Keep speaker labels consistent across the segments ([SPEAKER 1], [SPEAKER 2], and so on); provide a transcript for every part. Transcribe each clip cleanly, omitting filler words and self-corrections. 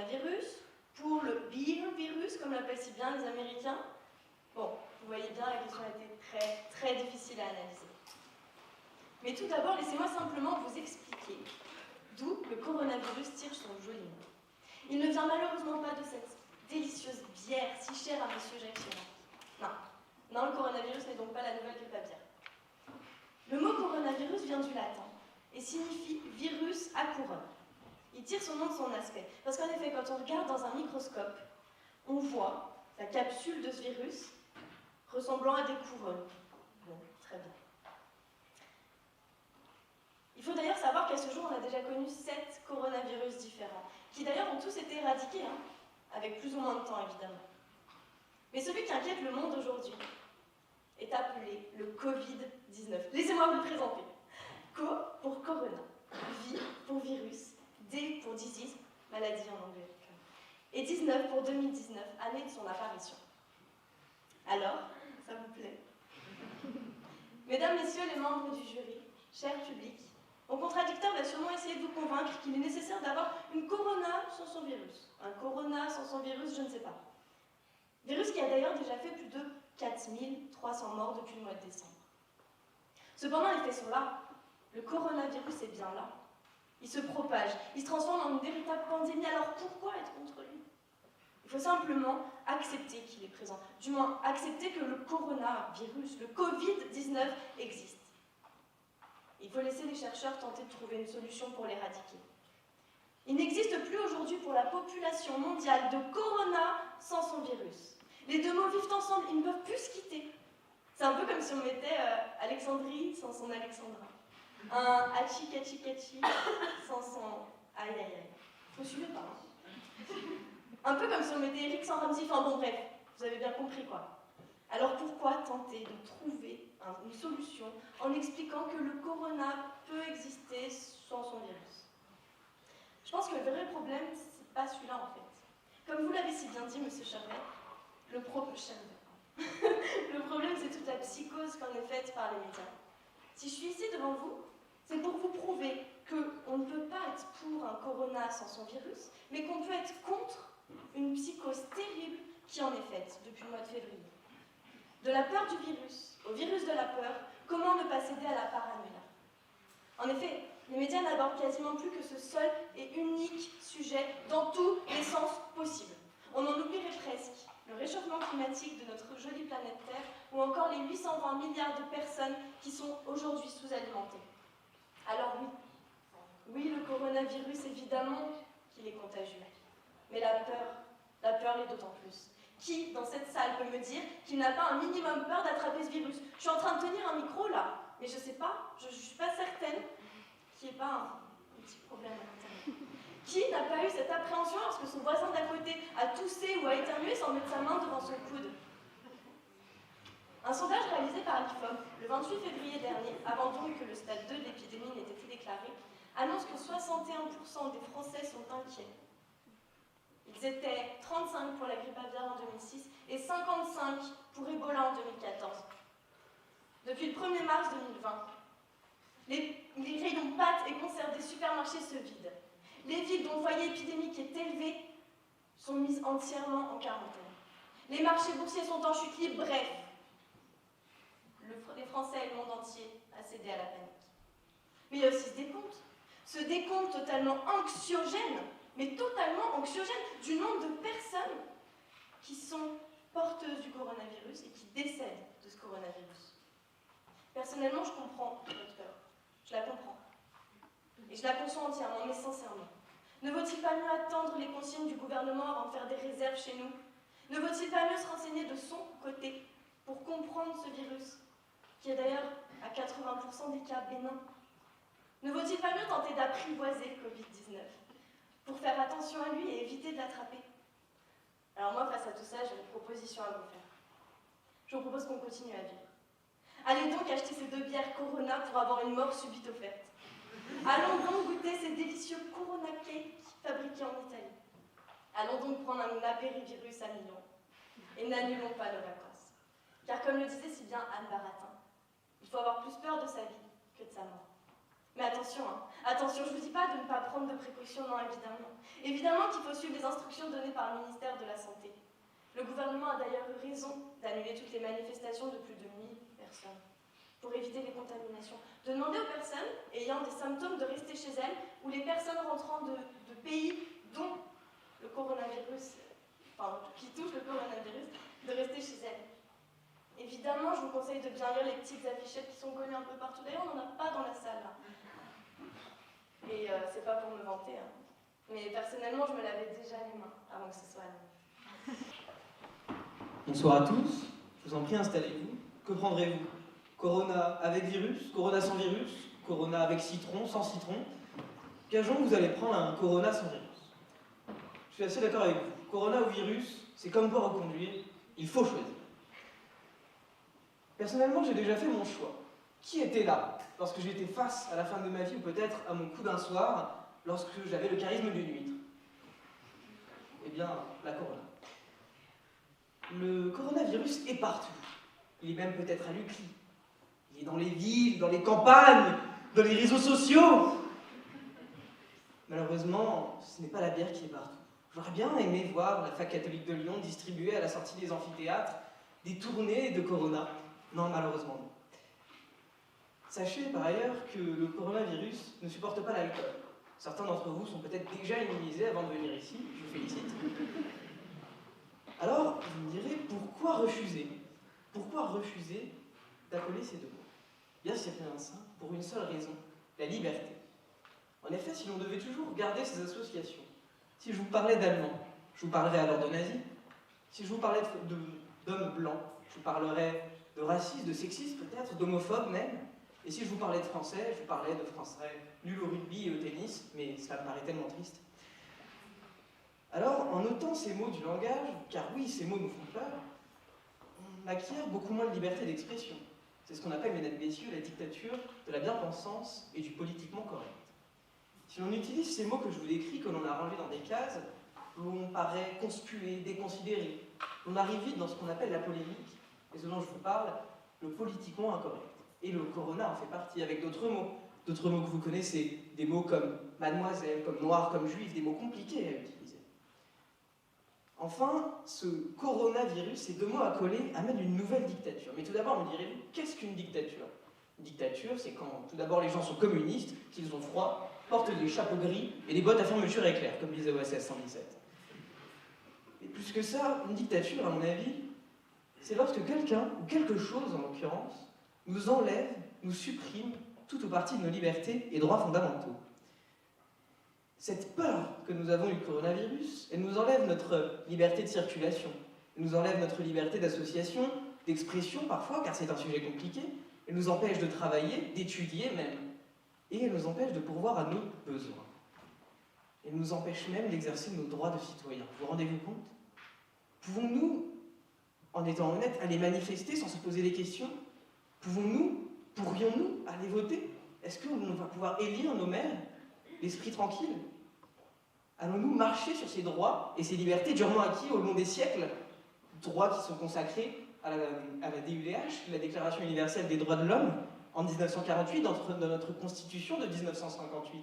[SPEAKER 1] coronavirus, pour le beer virus, comme l'appellent si bien les Américains. Bon, vous voyez bien, la question a été très, très difficile à analyser. Mais tout d'abord, laissez-moi simplement vous expliquer d'où le coronavirus tire son joli nom. Il ne vient malheureusement pas de cette délicieuse bière si chère à M. Jacques Chirac. Non, le coronavirus n'est donc pas la nouvelle grippe aviaire. Le mot coronavirus vient du latin et signifie virus à couronne. Il tire son nom de son aspect, parce qu'en effet, quand on regarde dans un microscope, on voit la capsule de ce virus ressemblant à des couronnes. Bon, très bien. Il faut d'ailleurs savoir qu'à ce jour, on a déjà connu 7 coronavirus différents, qui d'ailleurs ont tous été éradiqués, avec plus ou moins de temps évidemment. Mais celui qui inquiète le monde aujourd'hui est appelé le Covid-19. Laissez-moi vous le présenter. Co pour corona, vi pour virus, D pour disease, maladie en anglais, et 19 pour 2019, année de son apparition. Alors, ça vous plaît? Mesdames, Messieurs les membres du jury, cher public, mon contradicteur va sûrement essayer de vous convaincre qu'il est nécessaire d'avoir une corona sans son virus. Un corona sans son virus, je ne sais pas. Virus qui a d'ailleurs déjà fait plus de 4300 morts depuis le mois de décembre. Cependant, les faits sont là. Le coronavirus est bien là. Il se propage, il se transforme en une véritable pandémie, alors pourquoi être contre lui? Il faut simplement accepter qu'il est présent, du moins accepter que le coronavirus, le Covid-19 existe. Il faut laisser les chercheurs tenter de trouver une solution pour l'éradiquer. Il n'existe plus aujourd'hui pour la population mondiale de corona sans son virus. Les deux mots vivent ensemble, ils ne peuvent plus se quitter. C'est un peu comme si on mettait Alexandrie sans son Alexandra. Un hachi kachi kachi sans son aïe aïe aïe. Vous suivez pas, hein? Un peu comme si on mettait Eric sans Ramsey, enfin bon bref, vous avez bien compris quoi. Alors pourquoi tenter de trouver une solution en expliquant que le corona peut exister sans son virus? Je pense que le vrai problème, c'est pas celui-là en fait. Comme vous l'avez si bien dit, monsieur Charvet, le problème c'est toute la psychose qu'en est faite par les médias. Si je suis ici devant vous, c'est pour vous prouver qu'on ne peut pas être pour un corona sans son virus, mais qu'on peut être contre une psychose terrible qui en est faite depuis le mois de février. De la peur du virus au virus de la peur, comment ne pas céder à la paranoïa? En effet, les médias n'abordent quasiment plus que ce seul et unique sujet dans tous les sens possibles. On en oublierait presque le réchauffement climatique de notre jolie planète Terre ou encore les 820 milliards de personnes qui sont aujourd'hui sous-alimentées. Alors oui, le coronavirus, évidemment qu'il est contagieux. Mais la peur l'est d'autant plus. Qui, dans cette salle, peut me dire qu'il n'a pas un minimum peur d'attraper ce virus? Je suis en train de tenir un micro, là, mais je sais pas, je suis pas certaine qu'il n'y ait pas un petit problème à l'intérieur. Qui n'a pas eu cette appréhension lorsque son voisin d'à côté a toussé ou a éternué sans mettre sa main devant son coude? Un sondage réalisé par l'IFOP le 28 février dernier, avant donc que le stade 2 de l'épidémie n'ait été déclaré, annonce que 61% des Français sont inquiets. Ils étaient 35 pour la grippe aviaire en 2006 et 55 pour Ebola en 2014. Depuis le 1er mars 2020, les rayons pâtes et conserves des supermarchés se vident. Les villes dont le foyer épidémique est élevé sont mises entièrement en quarantaine. Les marchés boursiers sont en chute libre, bref. Les Français et le monde entier a cédé à la panique. Mais il y a aussi ce décompte totalement anxiogène, mais totalement anxiogène, du nombre de personnes qui sont porteuses du coronavirus et qui décèdent de ce coronavirus. Personnellement, je comprends votre peur. Je la comprends. Et je la conçois entièrement, mais sincèrement. Ne vaut-il pas mieux attendre les consignes du gouvernement avant de faire des réserves chez nous? Ne vaut-il pas mieux se renseigner de son côté pour comprendre ce virus, qui est d'ailleurs à 80% des cas bénins? Ne vaut-il pas mieux tenter d'apprivoiser le Covid-19 pour faire attention à lui et éviter de l'attraper? Alors moi, face à tout ça, j'ai une proposition à vous faire. Je vous propose qu'on continue à vivre. Allez donc acheter ces 2 bières Corona pour avoir une mort subite offerte. Allons donc goûter ces délicieux Corona Cake fabriqués en Italie. Allons donc prendre un apérivirus à Milan. Et n'annulons pas nos vacances. Car comme le disait si bien Anne Baratin, il faut avoir plus peur de sa vie que de sa mort. Mais attention, hein. Attention, je ne vous dis pas de ne pas prendre de précautions, non, évidemment. Évidemment qu'il faut suivre les instructions données par le ministère de la Santé. Le gouvernement a d'ailleurs eu raison d'annuler toutes les manifestations de plus de 1000 personnes pour éviter les contaminations. De demander aux personnes ayant des symptômes de rester chez elles ou les personnes rentrant de pays dont le coronavirus, enfin, qui touchent le coronavirus, de rester chez elles. Évidemment, je vous conseille de bien lire les petites affichettes qui sont collées un peu partout. D'ailleurs, on n'en a pas dans la salle, là. Et c'est pas pour me vanter, hein. Mais personnellement, je me lavais déjà les mains avant que ce soit annulé.
[SPEAKER 2] Bonsoir à tous, je vous en prie, installez-vous. Que prendrez-vous? Corona avec virus, Corona sans virus, Corona avec citron, sans citron? Gageons que vous allez prendre un Corona sans virus. Je suis assez d'accord avec vous. Corona ou virus, c'est comme pour reconduire, il faut choisir. Personnellement, j'ai déjà fait mon choix. Qui était là lorsque j'étais face à la fin de ma vie, ou peut-être à mon coup d'un soir, lorsque j'avais le charisme d'une huître? Eh bien, la Corona. Le coronavirus est partout. Il est même peut-être à l'UCLI. Il est dans les villes, dans les campagnes, dans les réseaux sociaux. Malheureusement, ce n'est pas la bière qui est partout. J'aurais bien aimé voir la fac catholique de Lyon distribuer à la sortie des amphithéâtres des tournées de Corona. Non, malheureusement non. Sachez par ailleurs que le coronavirus ne supporte pas l'alcool. Certains d'entre vous sont peut-être déjà immunisés avant de venir ici, je vous félicite. Alors, vous me direz, pourquoi refuser? Pourquoi refuser d'accoler ces deux mots? Bien, c'est bien simple, pour une seule raison, la liberté. En effet, si l'on devait toujours garder ces associations, si je vous parlais d'Allemands, je vous parlerais alors de nazis. Si je vous parlais d'hommes blancs, je vous parlerais de racistes, de sexistes peut-être, d'homophobes même. Et si je vous parlais de français, je vous parlais de français nuls au rugby et au tennis, mais cela me paraît tellement triste. Alors, en notant ces mots du langage, car oui, ces mots nous font peur, on acquiert beaucoup moins de liberté d'expression. C'est ce qu'on appelle, mesdames et messieurs, la dictature de la bien-pensance et du politiquement correct. Si l'on utilise ces mots que je vous décris, que l'on a rangés dans des cases, l'on paraît conspué, déconsidéré. On arrive vite dans ce qu'on appelle la polémique, et ce dont je vous parle, le politiquement incorrect. Et le corona en fait partie, avec d'autres mots que vous connaissez, des mots comme mademoiselle, comme noir, comme juif, des mots compliqués à utiliser. Enfin, ce coronavirus, ces deux mots accolés, amènent une nouvelle dictature. Mais tout d'abord, me direz-vous, qu'est-ce qu'une dictature? Une dictature, c'est quand tout d'abord les gens sont communistes, qu'ils ont froid, portent des chapeaux gris et des bottes à fermeture éclair, comme disait OSS 117. Et plus que ça, une dictature, à mon avis, c'est lorsque quelqu'un, ou quelque chose en l'occurrence, nous enlève, nous supprime tout ou partie de nos libertés et droits fondamentaux. Cette peur que nous avons du coronavirus, elle nous enlève notre liberté de circulation, elle nous enlève notre liberté d'association, d'expression parfois, car c'est un sujet compliqué, elle nous empêche de travailler, d'étudier même, et elle nous empêche de pourvoir à nos besoins. Elle nous empêche même d'exercer nos droits de citoyens. Vous rendez-vous compte? Pouvons-nous, en étant honnêtes, aller manifester sans se poser des questions? Pourrions-nous aller voter? Est-ce qu'on va pouvoir élire nos maires, l'esprit tranquille? Allons-nous marcher sur ces droits et ces libertés durement acquis au long des siècles? Droits qui sont consacrés à la DUDH, la Déclaration universelle des droits de l'homme, en 1948, dans notre Constitution de 1958.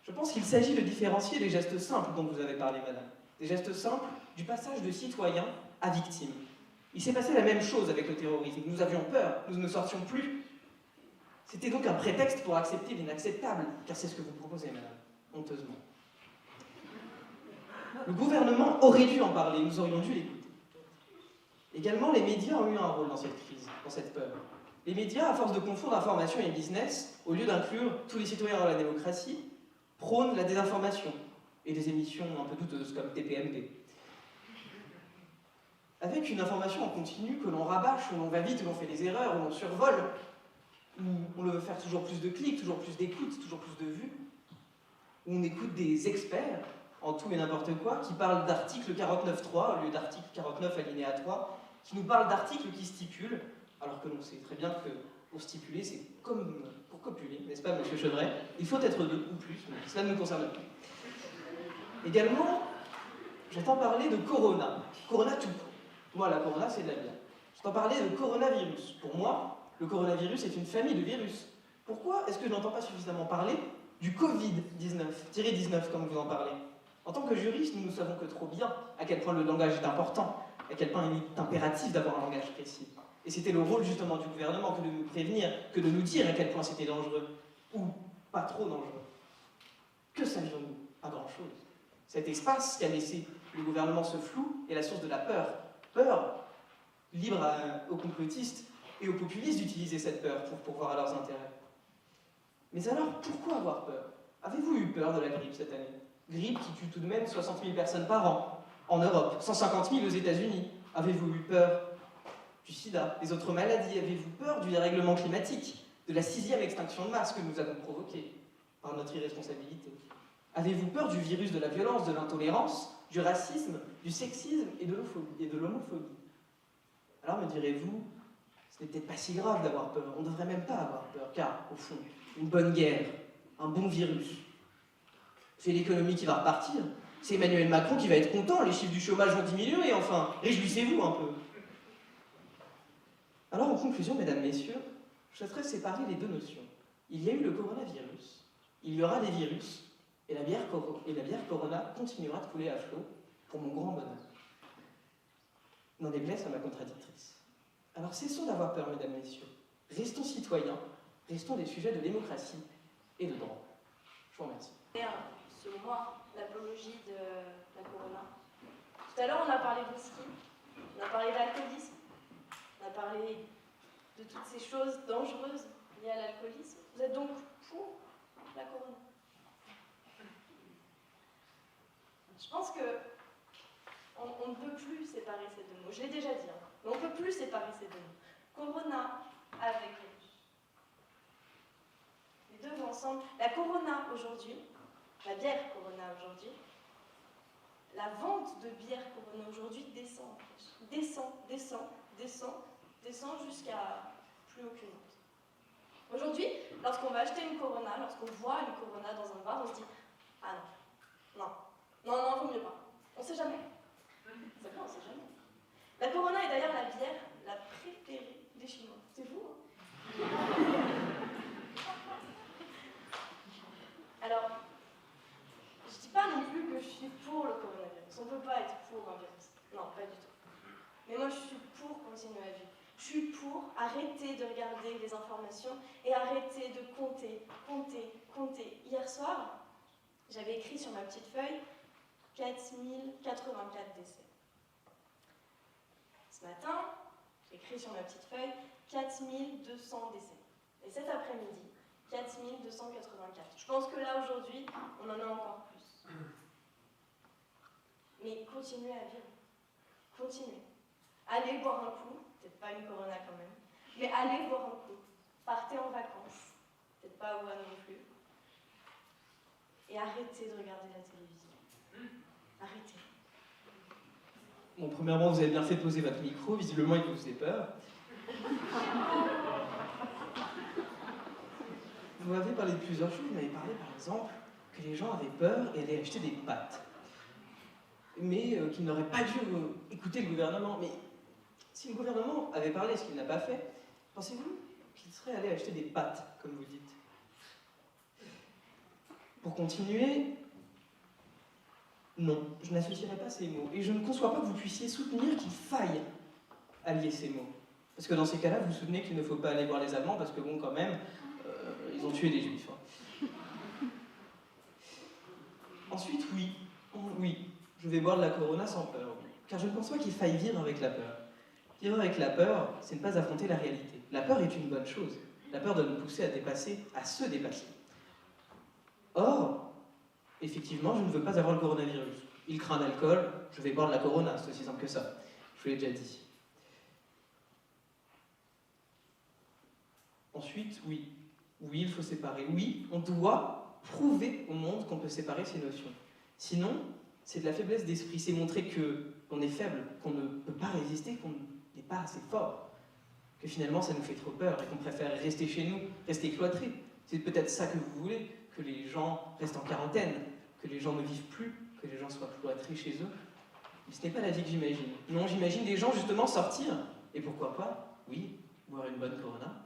[SPEAKER 2] Je pense qu'il s'agit de différencier les gestes simples dont vous avez parlé, madame. Des gestes simples du passage de citoyen à victime. Il s'est passé la même chose avec le terrorisme. Nous avions peur, nous ne sortions plus. C'était donc un prétexte pour accepter l'inacceptable, car c'est ce que vous proposez, madame, honteusement. Le gouvernement aurait dû en parler, nous aurions dû l'écouter. Également, les médias ont eu un rôle dans cette crise, dans cette peur. Les médias, à force de confondre information et business, au lieu d'inclure tous les citoyens dans la démocratie, prônent la désinformation et des émissions un peu douteuses comme TPMP. Avec une information en continu que l'on rabâche, où l'on va vite, où l'on fait des erreurs, où l'on survole, où on veut faire toujours plus de clics, toujours plus d'écoutes, toujours plus de vues, où on écoute des experts en tout et n'importe quoi, qui parlent d'article 49.3 au lieu d'article 49 alinéa 3, qui nous parlent d'articles qui stipulent, alors que l'on sait très bien que pour stipuler, c'est comme pour copuler, n'est-ce pas, monsieur Chevret? Il faut être deux ou plus, mais cela ne nous concerne pas. Également, j'entends parler de Corona. Corona tout court. Moi, la Corona, c'est de la bière. J'entends parler de coronavirus. Pour moi, le coronavirus est une famille de virus. Pourquoi est-ce que je n'entends pas suffisamment parler du Covid-19, comme vous en parlez? En tant que juriste, nous ne savons que trop bien à quel point le langage est important, à quel point il est impératif d'avoir un langage précis. Et c'était le rôle justement du gouvernement que de nous prévenir, que de nous dire à quel point c'était dangereux, ou pas trop dangereux. Que savions-nous? Pas grand-chose. Cet espace qui a laissé le gouvernement ce flou est la source de la peur. Peur, libre aux complotistes et aux populistes d'utiliser cette peur pour pourvoir à leurs intérêts. Mais alors, pourquoi avoir peur? Avez-vous eu peur de la grippe cette année? Grippe qui tue tout de même 60 000 personnes par an, en Europe, 150 000 aux États-Unis. Avez-vous eu peur du sida, des autres maladies? Avez-vous peur du dérèglement climatique, de la 6e extinction de masse que nous avons provoquée par notre irresponsabilité? Avez-vous peur du virus de la violence, de l'intolérance, du racisme, du sexisme et de l'homophobie? Alors me direz-vous, ce n'est peut-être pas si grave d'avoir peur, on ne devrait même pas avoir peur, car, au fond, une bonne guerre, un bon virus, c'est l'économie qui va repartir, c'est Emmanuel Macron qui va être content, les chiffres du chômage vont diminuer, enfin, réjouissez-vous un peu. Alors, en conclusion, mesdames, messieurs, je souhaiterais séparer les deux notions. Il y a eu le coronavirus, il y aura des virus, et la bière Corona continuera de couler à flot, pour mon grand bonheur. N'en déplaise à ma contradictrice. Alors cessons d'avoir peur, mesdames, messieurs. Restons citoyens, restons des sujets de démocratie et de droit. Je vous remercie.
[SPEAKER 1] Selon moi, l'apologie de la Corona. Tout à l'heure, on a parlé de whisky, on a parlé d'alcoolisme, on a parlé de toutes ces choses dangereuses liées à l'alcoolisme. Vous êtes donc pour la Corona? Je pense que on ne peut plus séparer ces deux mots. Je l'ai déjà dit, mais on ne peut plus séparer ces deux mots. Corona avec virus. Les deux vont ensemble. La Corona aujourd'hui, la bière Corona aujourd'hui, la vente de bière Corona aujourd'hui descend en fait. Descend jusqu'à plus aucune autre. Aujourd'hui, lorsqu'on va acheter une Corona, lorsqu'on voit une Corona dans un bar, on se dit « Ah non, vaut mieux pas. » On ne sait jamais. C'est vrai, on ne sait jamais. La Corona est d'ailleurs la bière la préférée des Chinois. C'est vous, hein? Alors, je ne dis pas non plus que je suis pour le coronavirus. On ne peut pas être pour un virus. Non, pas du tout. Mais moi, je suis pour continuer à vivre. Je suis pour arrêter de regarder les informations et arrêter de compter. Hier soir, j'avais écrit sur ma petite feuille 4084 décès. Ce matin, j'ai écrit sur ma petite feuille 4200 décès. Et cet après-midi, 4284. Je pense que là, aujourd'hui, on en a encore plus. Mais continuez à vivre. Continuez. Allez boire un coup, peut-être pas une Corona quand même, mais allez boire un coup. Partez en vacances, peut-être pas à Wuhan non plus. Et arrêtez de regarder la télévision. Arrêtez.
[SPEAKER 2] Bon, premièrement, vous avez bien fait de poser votre micro, visiblement il vous faisait peur. Vous m'avez parlé de plusieurs choses, vous m'avez parlé par exemple que les gens avaient peur et allaient acheter des pâtes. Mais qu'ils n'auraient pas dû écouter le gouvernement. Mais si le gouvernement avait parlé, ce qu'il n'a pas fait, pensez-vous qu'il serait allé acheter des pâtes, comme vous dites? Pour continuer, non, je n'associerai pas ces mots. Et je ne conçois pas que vous puissiez soutenir qu'il faille allier ces mots. Parce que dans ces cas-là, vous soutenez qu'il ne faut pas aller voir les Allemands, parce que bon, quand même, ils ont tué des Juifs. Hein. Ensuite, oui, je vais boire de la Corona sans peur. Car je ne pense pas qu'il faille vivre avec la peur. Vivre avec la peur, c'est ne pas affronter la réalité. La peur est une bonne chose. La peur doit nous pousser à se dépasser. Or, effectivement, je ne veux pas avoir le coronavirus. Il craint l'alcool, je vais boire de la Corona, c'est aussi simple que ça. Je vous l'ai déjà dit. Ensuite, oui, il faut séparer. Oui, on doit prouver au monde qu'on peut séparer ces notions. Sinon, c'est de la faiblesse d'esprit. C'est montrer qu'on est faible, qu'on ne peut pas résister, qu'on n'est pas assez fort. Que finalement, ça nous fait trop peur et qu'on préfère rester chez nous, rester cloîtrés. C'est peut-être ça que vous voulez, que les gens restent en quarantaine, que les gens ne vivent plus, que les gens soient cloîtrés chez eux. Mais ce n'est pas la vie que j'imagine. Non, j'imagine des gens justement sortir. Et pourquoi pas, oui, boire une bonne Corona,